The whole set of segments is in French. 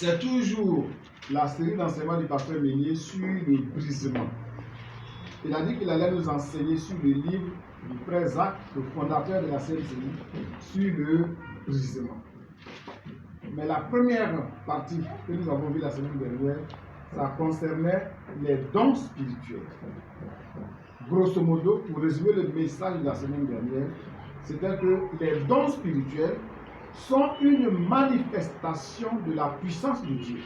C'est toujours la série d'enseignements du pasteur Meunier sur le brisement. Il a dit qu'il allait nous enseigner sur le livre du frère Zach, le fondateur de la CNCI, sur le brisement. Mais la première partie que nous avons vue la semaine dernière, ça concernait les dons spirituels. Grosso modo, pour résumer le message de la semaine dernière, c'était que les dons spirituels sont une manifestation de la puissance de Dieu.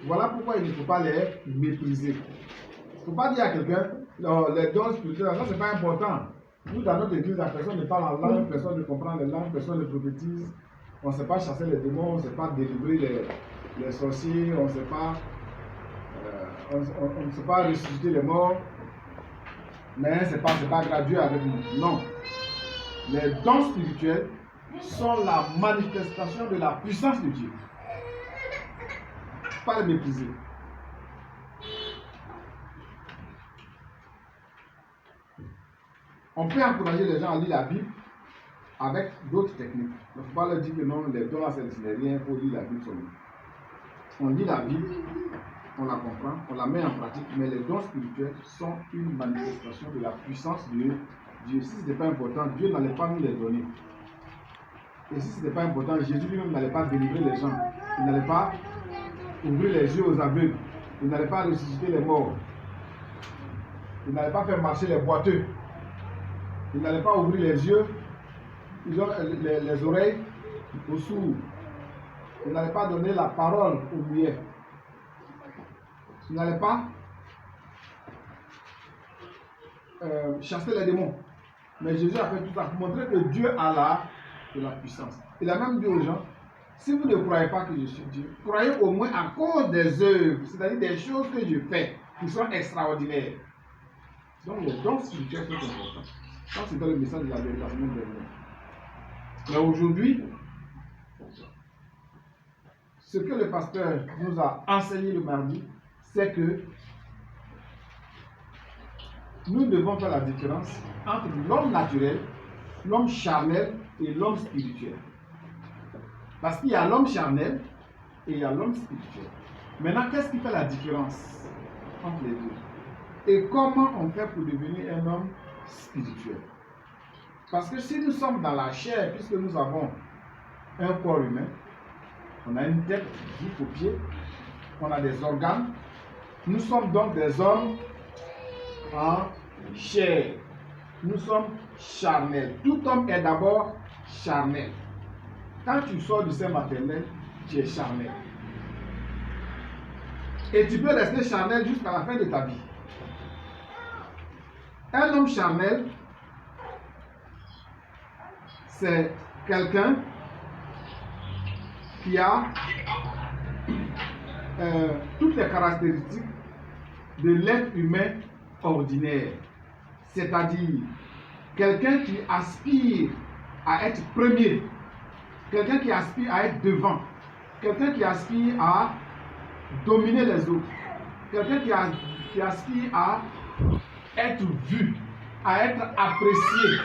Voilà pourquoi il ne faut pas les mépriser. Il ne faut pas dire à quelqu'un, les dons spirituels, ça c'est pas important. Nous, dans notre église, la personne ne parle en langue, personne ne comprend les langues, personne ne prophétise. On ne sait pas chasser les démons, on ne sait pas délivrer les sorciers, on ne sait pas, on ne sait pas ressusciter les morts. Mais ce n'est pas gradué avec nous. Non. Les dons spirituels sont la manifestation de la puissance de Dieu. Pas les mépriser. On peut encourager les gens à lire la Bible avec d'autres techniques. Il ne faut pas leur dire que non, les dons là, ce n'est rien pour lire la Bible seulement. On lit la Bible, on la comprend, on la met en pratique, mais les dons spirituels sont une manifestation de la puissance de Dieu. Si ce n'était pas important, Dieu n'allait pas nous les donner. Et si ce n'était pas important, Jésus lui-même n'allait pas délivrer les gens. Il n'allait pas ouvrir les yeux aux aveugles. Il n'allait pas ressusciter les morts. Il n'allait pas faire marcher les boiteux. Il n'allait pas ouvrir les yeux, les oreilles aux sourds. Il n'allait pas donner la parole aux muets. Il n'allait pas chasser les démons. Mais Jésus a fait tout ça pour montrer que Dieu a de la puissance. Il a même dit aux gens, si vous ne croyez pas que je suis Dieu, croyez au moins à cause des œuvres, c'est-à-dire des choses que je fais, qui sont extraordinaires. Donc les dons spirituels sont importants. Ça, c'était le message de la semaine dernière. Mais aujourd'hui, ce que le pasteur nous a enseigné le mardi, c'est que nous devons faire la différence entre l'homme naturel, l'homme charnel et l'homme spirituel. Parce qu'il y a l'homme charnel et il y a l'homme spirituel. Maintenant, qu'est-ce qui fait la différence entre les deux? Et comment on fait pour devenir un homme spirituel? Parce que si nous sommes dans la chair, puisque nous avons un corps humain, on a une tête jusqu'aux pieds, on a des organes, nous sommes donc des hommes en chair. Nous sommes charnels. Tout homme est d'abord charnel. Quand tu sors du sein maternel, tu es charnel. Et tu peux rester charnel jusqu'à la fin de ta vie. Un homme charnel, c'est quelqu'un qui a toutes les caractéristiques de l'être humain ordinaire. C'est-à-dire quelqu'un qui aspire à être premier, quelqu'un qui aspire à être devant, quelqu'un qui aspire à dominer les autres, quelqu'un qui aspire à être vu, à être apprécié,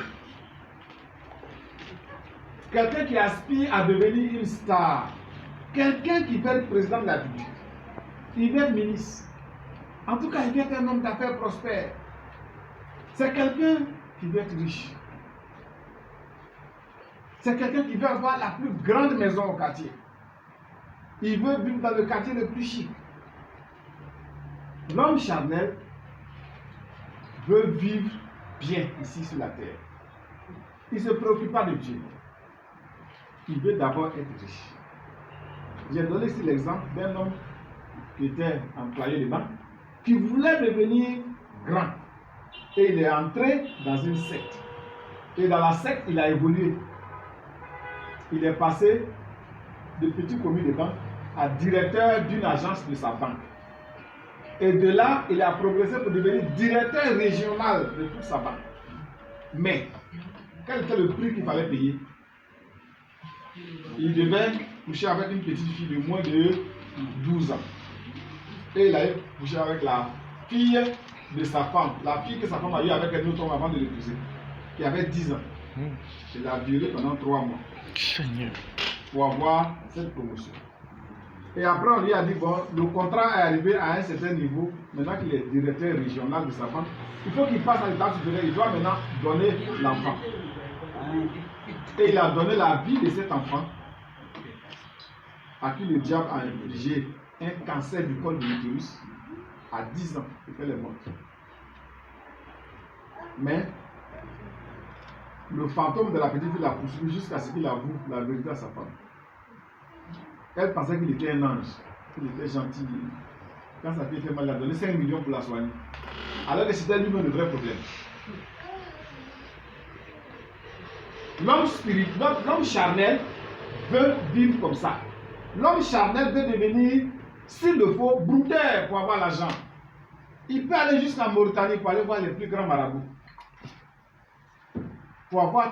quelqu'un qui aspire à devenir une star, quelqu'un qui veut être président de la République, il veut être ministre, en tout cas il veut être un homme d'affaires prospère. C'est quelqu'un qui veut être riche. C'est quelqu'un qui veut avoir la plus grande maison au quartier. Il veut vivre dans le quartier le plus chic. L'homme charnel veut vivre bien ici sur la terre. Il ne se préoccupe pas de Dieu. Il veut d'abord être riche. J'ai donné ici l'exemple d'un homme qui était employé de banque, qui voulait devenir grand. Et il est entré dans une secte. Et dans la secte, il a évolué. Il est passé de petit commis de banque à directeur d'une agence de sa banque. Et de là, il a progressé pour devenir directeur régional de toute sa banque. Mais, quel était le prix qu'il fallait payer? Il devait coucher avec une petite fille de moins de 12 ans. Et il allait coucher avec la fille de sa femme, la fille que sa femme a eue avec un autre homme avant de l'épouser, qui avait 10 ans. Il l'a violée pendant 3 mois pour avoir cette promotion. Et après, on lui a dit, bon, le contrat est arrivé à un certain niveau. Maintenant qu'il est directeur régional de sa femme, il faut qu'il passe à l'état supérieur. Il doit maintenant donner l'enfant. Et il a donné la vie de cet enfant à qui le diable a infligé un cancer du col de l'utérus à 10 ans. Et qu'elle est morte. Mais le fantôme de la petite fille l'a poursuivi jusqu'à ce qu'il avoue la vérité à sa femme. Elle pensait qu'il était un ange, qu'il était gentil. Quand sa fille fait mal, il a donné 5 millions pour la soigner. Alors que c'était lui-même le vrai problème. L'homme spirituel, l'homme charnel veut vivre comme ça. L'homme charnel veut devenir, s'il le faut, brouteur pour avoir l'argent. Il peut aller jusqu'en Mauritanie pour aller voir les plus grands marabouts. Pour avoir